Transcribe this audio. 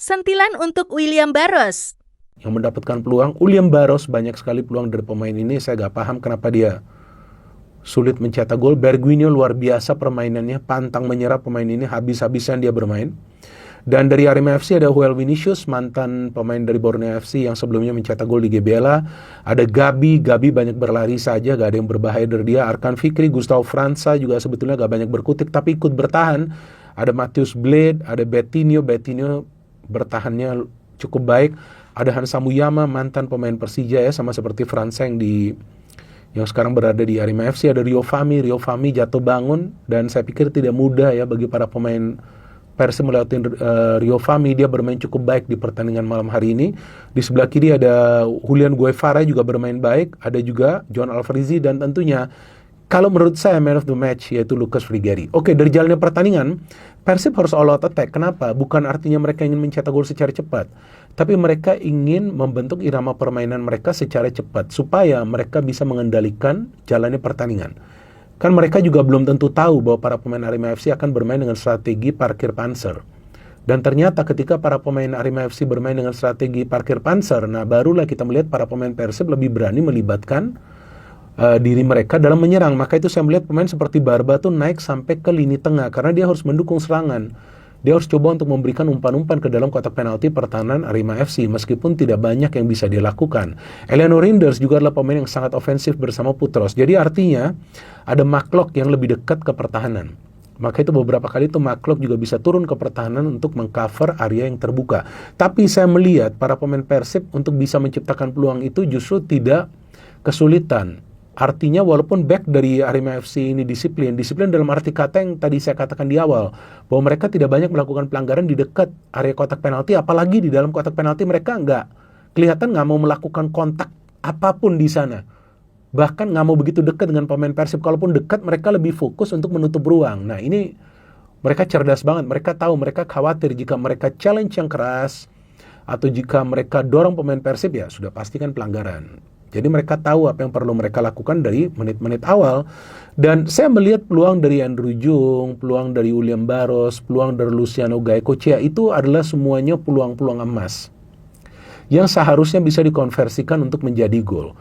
Sentilan untuk William Barros. Yang mendapatkan peluang, William Barros banyak sekali peluang dari pemain ini. Saya gak paham kenapa dia sulit mencetak gol. Bergwijn luar biasa permainannya, pantang menyerah pemain ini, habis-habisan dia bermain. Dan dari Arema FC ada Joel Vinicius, mantan pemain dari Borneo FC yang sebelumnya mencetak gol di GBLA. Ada Gabi banyak berlari saja, gak ada yang berbahaya dari dia. Arkan Fikri, Gustavo França juga sebetulnya gak banyak berkutik, tapi ikut bertahan. Ada Matheus Blade, ada Betinho bertahannya cukup baik. Ada Hansa Muyama, mantan pemain Persija ya, sama seperti França yang sekarang berada di Arema FC. Ada Rio Fahmi jatuh bangun, dan saya pikir tidak mudah ya bagi para pemain Persib melewati Rio Fahmi. Dia bermain cukup baik di pertandingan malam hari ini. Di sebelah kiri ada Julian Guevara juga bermain baik. Ada juga John Alvarez, dan tentunya kalau menurut saya man of the match yaitu Lucas Frigeri. Oke, dari jalannya pertandingan Persib harus all out attack. Kenapa? Bukan artinya mereka ingin mencetak gol secara cepat, tapi mereka ingin membentuk irama permainan mereka secara cepat supaya mereka bisa mengendalikan jalannya pertandingan. Kan mereka juga belum tentu tahu bahwa para pemain Arema FC akan bermain dengan strategi parkir panser. Dan ternyata ketika para pemain Arema FC bermain dengan strategi parkir panser, nah barulah kita melihat para pemain Persib lebih berani melibatkan diri mereka dalam menyerang. Maka itu saya melihat pemain seperti Barba tuh naik sampai ke lini tengah, karena dia harus mendukung serangan. Dia harus coba untuk memberikan umpan-umpan ke dalam kotak penalti pertahanan Arema FC, meskipun tidak banyak yang bisa dia lakukan. Eleanor Rinders juga adalah pemain yang sangat ofensif bersama Putros. Jadi artinya ada Maklock yang lebih dekat ke pertahanan. Maka itu beberapa kali itu Maklock juga bisa turun ke pertahanan untuk mengcover area yang terbuka. Tapi saya melihat para pemain Persib untuk bisa menciptakan peluang itu justru tidak kesulitan. Artinya walaupun back dari Arema FC ini disiplin dalam arti kata yang tadi saya katakan di awal, bahwa mereka tidak banyak melakukan pelanggaran di dekat area kotak penalti, apalagi di dalam kotak penalti mereka kelihatan nggak mau melakukan kontak apapun di sana. Bahkan nggak mau begitu dekat dengan pemain Persib. Kalaupun dekat, mereka lebih fokus untuk menutup ruang. Nah ini mereka cerdas banget. Mereka tahu, mereka khawatir jika mereka challenge yang keras atau jika mereka dorong pemain Persib, ya sudah pastikan pelanggaran. Jadi mereka tahu apa yang perlu mereka lakukan dari menit-menit awal. Dan saya melihat peluang dari Andrew Jung, peluang dari William Barros, peluang dari Luciano Gaecochea, itu adalah semuanya peluang-peluang emas yang seharusnya bisa dikonversikan untuk menjadi gol.